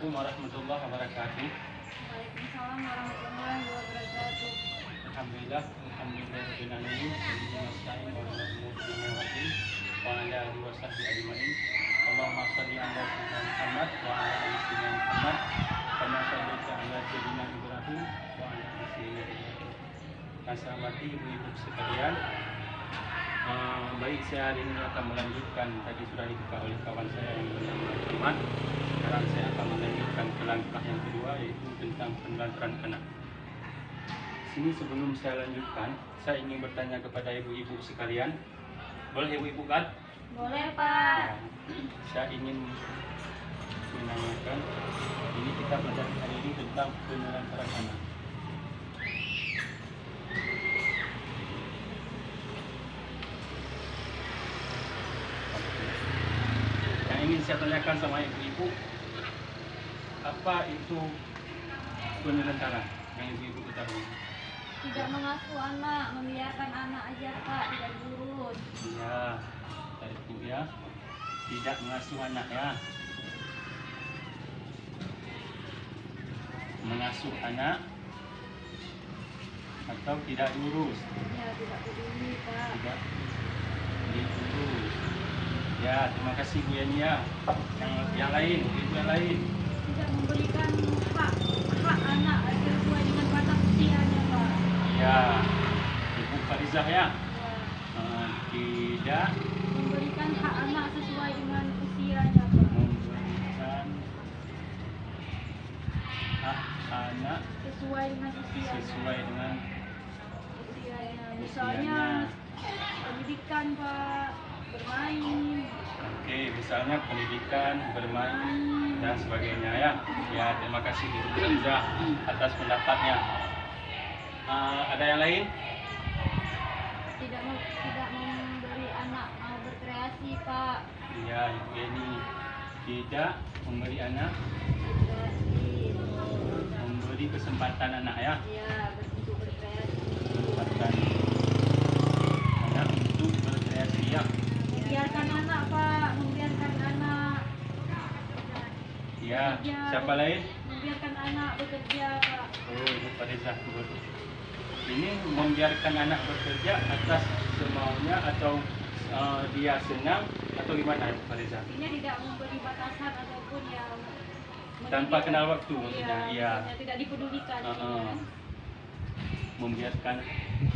Assalamualaikum warahmatullahi wabarakatuh. Waalaikumsalam warahmatullahi wabarakatuh. Alhamdulillah, rabbil alamin. Nasta'in wa nastaghfiruh wa ala alihi wa sahbihi ajma'in. Allahumma shalli ala sayyidina Muhammad wa ala ali sayyidina Muhammad. Kama shallaita ala sayyidina Ibrahim wa ala ali sayyidina Ibrahim. Assalamualaikum ibu-ibu sekalian. Baik, saya hari ini akan melanjutkan, tadi sudah dibuka oleh kawan saya yang bernama Ahmad. Sekarang saya akan melanjutkan ke langkah yang kedua, yaitu tentang penelantaran anak. Sini sebelum saya lanjutkan, saya ingin bertanya kepada ibu-ibu sekalian. Boleh ibu-ibu kan? Boleh, Pak. Ya, saya ingin menanyakan, ini kita belajar hari ini tentang penelantaran anak. Yang ingin saya tanyakan sama ibu-ibu, apa itu penelantaran yang ibu-ibu ketahui? Tidak mengasuh anak, membiarkan anak aja, Pak, tidak diurus. Ya, dari itu ya, tidak mengasuh anak ya. Mengasuh anak atau tidak diurus? Ya, tidak peduli, Pak. Tidak diurus. Ya, terima kasih Bu Yani ya. Yang lain, ibu yang lain. Tidak memberikan hak anak sesuai dengan batas usianya, Pak. Ya, Ibu Farizah ya. Ya. Tidak Memberikan hak anak sesuai dengan usianya, Pak. memberikan hak anak Sesuai dengan usianya. sesuai dengan Usianya. Misalnya pendidikan, Pak, bermain. Oke, misalnya pendidikan, bermain dan sebagainya ya. Ya, terima kasih Ibu Farizah atas pendapatnya. Ada yang lain? Tidak memberi anak mau berkreasi, Pak. Iya, Ibu Yani tidak memberi anak, Berkreasi. memberi kesempatan anak ya. Ya, untuk berkreasi. Kesempatan anak untuk berkreasi ya. Membiarkan anak, Pak. Membiarkan anak. Ya, siapa lain? Membiarkan anak bekerja, Pak. Oh, Ibu Farizah. Ini membiarkan anak bekerja atas semaunya atau dia senang atau gimana Ibu Farizah? Artinya tidak memberi batasan ataupun yang Tanpa kenal waktu maksudnya. Iya. maksudnya tidak dipedulikan. Membiarkan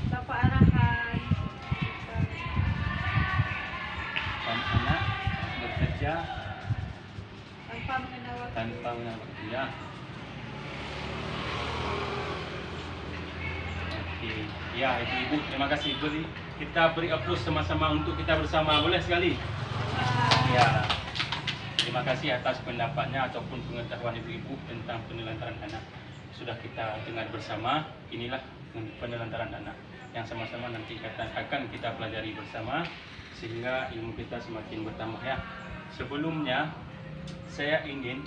Tanpa arahan. anak bekerja Tanpa mengenal waktu. tanpa kenal waktu ya. Oke. Ya, Ibu, terima kasih. Kita beri applause sama-sama untuk kita bersama. Boleh sekali? Ya. Terima kasih atas pendapatnya ataupun pengetahuan ibu-ibu tentang penelantaran anak. Sudah kita dengar bersama, inilah penelantaran anak yang sama-sama nanti akan kita pelajari bersama sehingga ilmu kita semakin bertambah ya. Sebelumnya saya ingin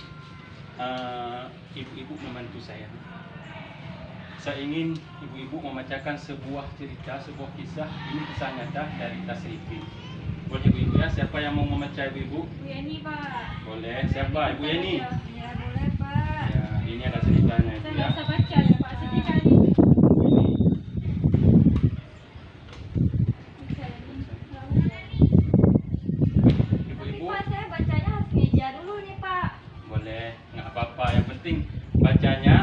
ibu-ibu membantu saya. Saya ingin ibu-ibu membacakan sebuah cerita, sebuah kisah. Ini kisah nyata dari Tasrifin. Boleh ibu-ibu ya? Siapa yang mau membaca ibu-ibu? Bu Yani, Pak. Boleh. Siapa? Ibu Yani? Ya, boleh, Pak. Ya, ini ada ceritanya Saya ibu nggak ya. bisa baca ya, Pak. Sedih kali. Tapi, Ibu-ibu Pak, saya bacanya harus meja dulu nih, Pak. boleh, nggak apa-apa. Yang penting bacanya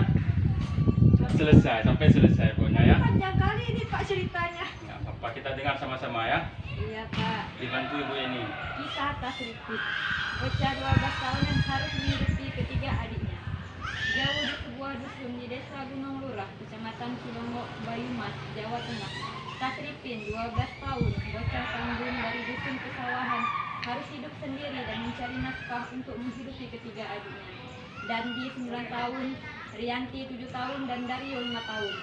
selesai, sampai selesai pokoknya ya. Panjang kali ini, Pak, ceritanya. Nggak apa-apa, kita dengar sama-sama ya. Iya, Pak. Dibantu ibu ini. Kisah Tasrifin. Bocah 12 tahun yang harus menghidupi ketiga adiknya. Jauh di sebuah dusun di desa Gunung Lurah, kecamatan Cilongo, Bayumas, Jawa Tengah. Tasrifin, 12 tahun, bocah tanggung dari dusun pesawahan, harus hidup sendiri dan mencari nafkah untuk menghidupi ketiga adiknya. Dandi 9 tahun, Rianti 7 tahun, dan Dario 5 tahun.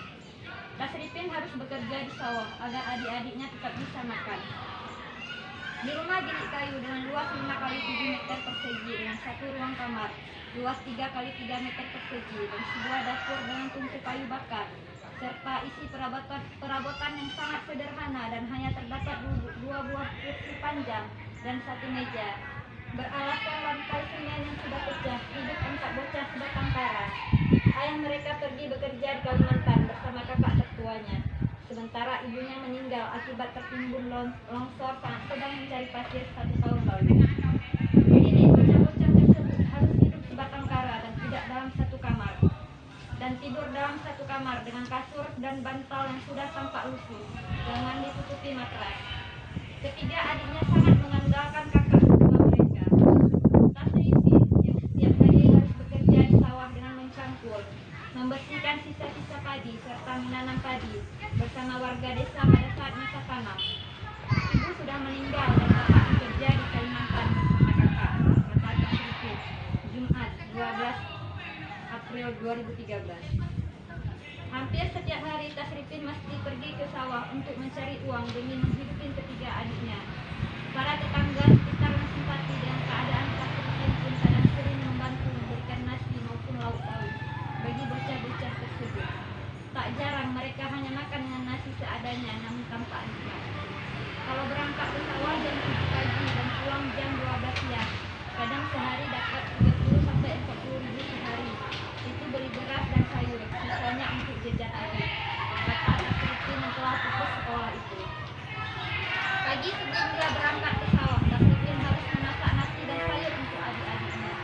Tasrifin harus bekerja di sawah agar adik-adiknya tetap bisa makan. Di rumah bilik kayu dengan luas 5 kali 7 meter persegi dengan satu ruang kamar, luas 3 kali 3 meter persegi dan sebuah dapur dengan tungku kayu bakar, serta isi perabotan yang sangat sederhana dan hanya terdapat 2 buah kursi panjang dan 1 meja. Beralaskan lantai semen yang sudah pecah, hidup 4 bocah sementara ibunya meninggal akibat tertimbun longsor saat sedang mencari pasir 1 tahun lalu. Kini bocah-bocah tersebut harus hidup sebatang kara dan tidak dalam satu kamar, dan tidur dalam satu kamar dengan kasur dan bantal yang sudah tampak lusuh dengan ditutupi matras. Ketiga adiknya sangat mengandalkan kakak kedua mereka, Tasripin, yang setiap hari harus bekerja di sawah dengan mencangkul, membersihkan sisa-sisa padi serta menanam padi bersama warga desa pada saat masa tanam. Ibu sudah meninggal dan bapak bekerja di Kalimantan bersama kakak, kata Tasripin, Jumat 12 April 2013. Hampir setiap hari Tasripin mesti pergi ke sawah untuk mencari uang demi menghidupi ketiga adiknya. Para tetangga sekitar yang simpati dengan keadaan Tasripin pun kadang sering membantu memberikan nasi maupun lauk pauk bagi bocah-bocah tersebut. Tak jarang mereka hanya makan dengan nasi seadanya namun tanpa nikmat. Kalau berangkat ke sawah jam 7 pagi dan pulang jam 12 siang, kadang sehari dapat 30 sampai 40 ribu sehari. Itu beli beras dan sayur, sisanya untuk jajan adik, kata Tasripin yang telah putus sekolah itu. Pagi sebelum dia berangkat ke sawah, Tasripin harus memasak nasi dan sayur untuk adik-adiknya.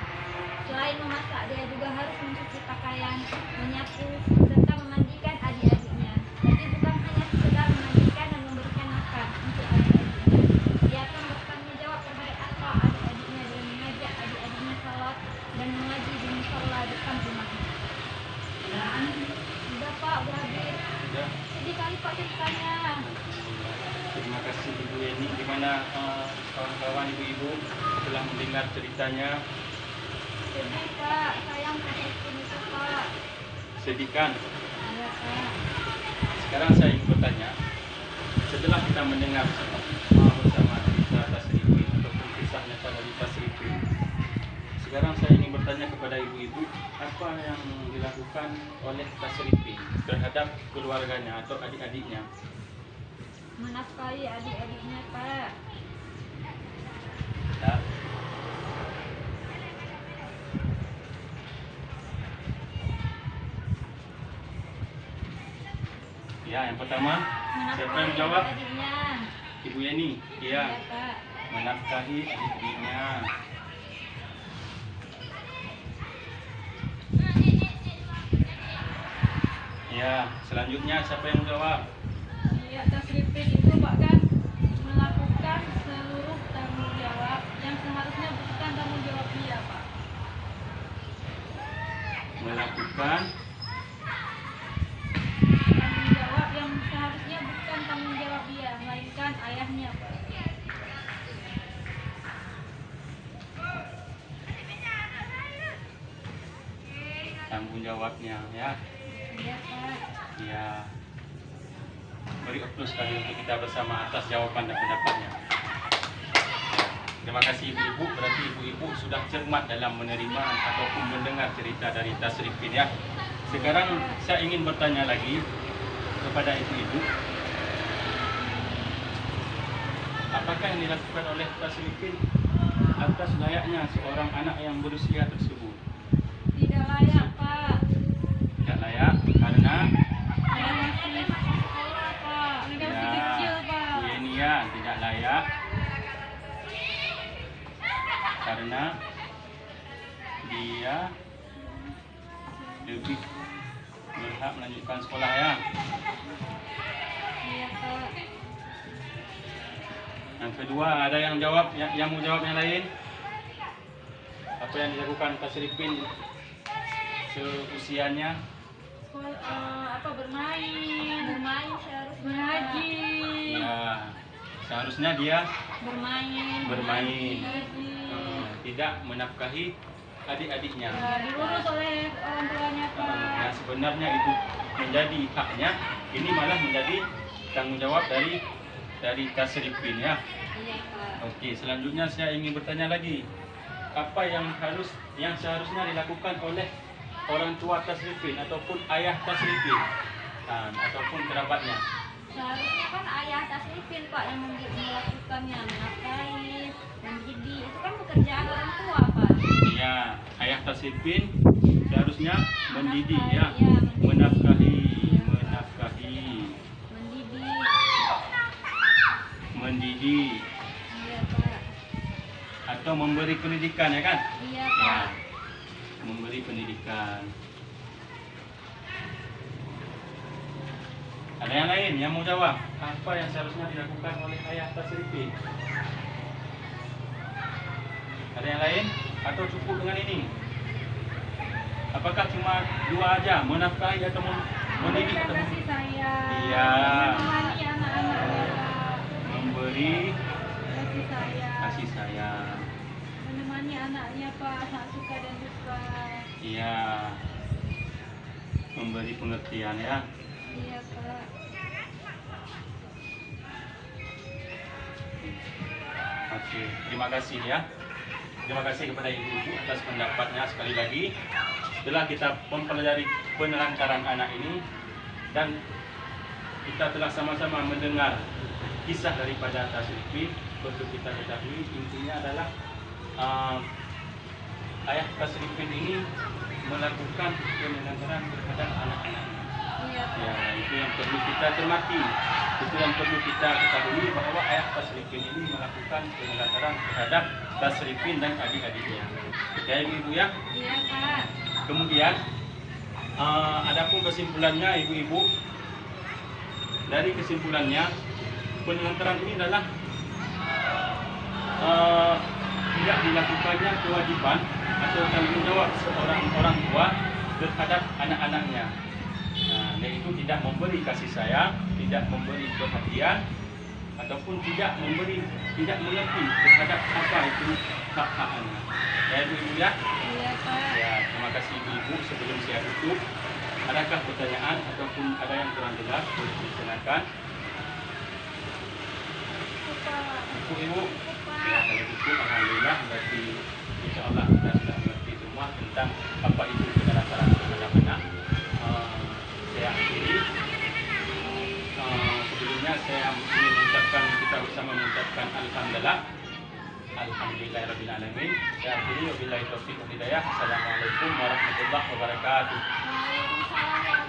Selain memasak, dia juga harus mencuci pakaian, menyapu, serta memandikan adik-adiknya. Tapi bukan hanya sekedar memandikan dan memberikan makan untuk adik-adiknya. Dia akan bertanggung jawab terhadap akhlak adik-adiknya dengan mengajak adik-adiknya salat dan mengaji di musola depan rumahnya. Sudah Pak, udah habis. Ya. Sedih kali Pak ceritanya. Terima kasih Ibu Yeni. Gimana kawan-kawan ibu-ibu telah mendengar ceritanya? Sedih Pak, sayang Tasripin itu Pak. Sedih kan? Iya Pak. Sekarang saya ingin bertanya, setelah kita mendengar bersama cerita Tasripin ataupun kisah nyata dari Tasripin, sekarang saya ingin bertanya kepada ibu-ibu, apa yang dilakukan oleh Tasripin terhadap keluarganya atau adik-adiknya? Menafkahi adik-adiknya Pak. Ya. Ya, yang pertama, siapa yang jawab? Adik-adiknya. Ibu Yeni. Iya Iya, Pak. menafkahi adik-adiknya. Ya, selanjutnya siapa yang jawab? Iya, Tasripin itu Pak kan melakukan seluruh tanggung jawab yang seharusnya bukan tanggung jawab dia Pak. Melakukan Tanggung jawab yang seharusnya bukan tanggung jawab dia, melainkan ayahnya Pak. tanggung jawabnya, ya. Iya Pak. Ya. Beri aplaus kali untuk kita bersama atas jawaban dan pendapatnya. Terima kasih ibu-ibu. Berarti ibu-ibu sudah cermat dalam menerima ataupun mendengar cerita dari Tasripin, ya. Sekarang saya ingin bertanya lagi kepada ibu-ibu, apakah yang dilakukan oleh Tasripin atas layaknya seorang anak yang berusia tersebut? Tidak layak Pak. Tidak layak karena Saya masih sekolah Pak. Masih kecil Pak. Bu Yeni, ya, tidak layak karena dia lebih berhak melanjutkan sekolah, ya. Iya Pak. Yang kedua, ada yang jawab, yang mau jawab yang lain? Apa yang dilakukan Tasripin seusianya? Bermain seharusnya. Mengaji. Ya, seharusnya dia Bermain. bermain, tidak menafkahi adik-adiknya. Ya, diurus oleh orang tuanya Pak. Yang sebenarnya itu menjadi haknya, ini malah menjadi tanggung jawab dari Tasripin, ya. Iya Pak. Oke, selanjutnya saya ingin bertanya lagi, apa yang seharusnya dilakukan oleh orang tua Tasripin ataupun ayah Tasripin ataupun kerabatnya? Seharusnya kan ayah Tasripin Pak yang melakukannya, menafkahi, mendidik. Itu kan pekerjaan orang tua Pak. Ya, ayah Tasripin seharusnya mendidik, ya, Iya, menafkahi. mendidik Mendidik Iya, Pak. atau memberi pendidikan, ya kan? Iya, Ya, Pak. memberi pendidikan. Ada yang lain yang mau jawab? Apa yang seharusnya dilakukan oleh ayah Tasrifin? Ada yang lain? Atau cukup dengan ini? Apakah cuma dua aja? Menafkahi atau mendidik Memberikan atau kasih sayang. Iya. Menemani anak-anaknya, Pak. memberi Kasih sayang. kasih sayang? Menemani anaknya, Pak, saat suka dan duka. Iya. Memberi pengertian, ya. Iya, Pak. Oke, terima kasih ya. Terima kasih kepada ibu-ibu atas pendapatnya sekali lagi. Setelah kita mempelajari penelantaran anak ini dan kita telah sama-sama mendengar kisah daripada Tasrifin, perlu kita ketahui intinya adalah ayah Tasrifin ini melakukan penelantaran terhadap anak-anaknya. Iya, Pak. Ya, itu yang perlu kita cermati. Itu yang perlu kita ketahui bahwa ayah Tasrifin ini melakukan penelantaran terhadap Tasrifin dan adik-adiknya. Ya, ibu-ibu ya. Iya, Pak. Kemudian adapun kesimpulannya, ibu-ibu, dari kesimpulannya penelantaran ini adalah tidak dilakukannya kewajiban atau tanggung jawab seorang orang tua terhadap anak-anaknya. Nah, yaitu tidak memberi kasih sayang, tidak memberi perhatian, ataupun tidak mengerti terhadap apa itu hak-hak anak. Ya, ibu-ibu ya. Iya, Pak. Ya, terima kasih ibu-ibu. Sebelum saya tutup, adakah pertanyaan ataupun ada yang kurang jelas boleh ditanyakan? Pak. Ibu-ibu. Pak. Ya, kalau cukup, alhamdulillah, berarti insya Allah kita sudah mengerti semua tentang apa itu penelantaran terhadap anak. Saya akhiri. Sebelumnya saya ingin mengucapkan, kita bersama mengucapkan alhamdulillah. Alhamdulillahirrahmanirrahim. Saya akhiri, wabillahi taufiq wal hidayah. Assalamualaikum warahmatullahi wabarakatuh. Waalaikumsalam.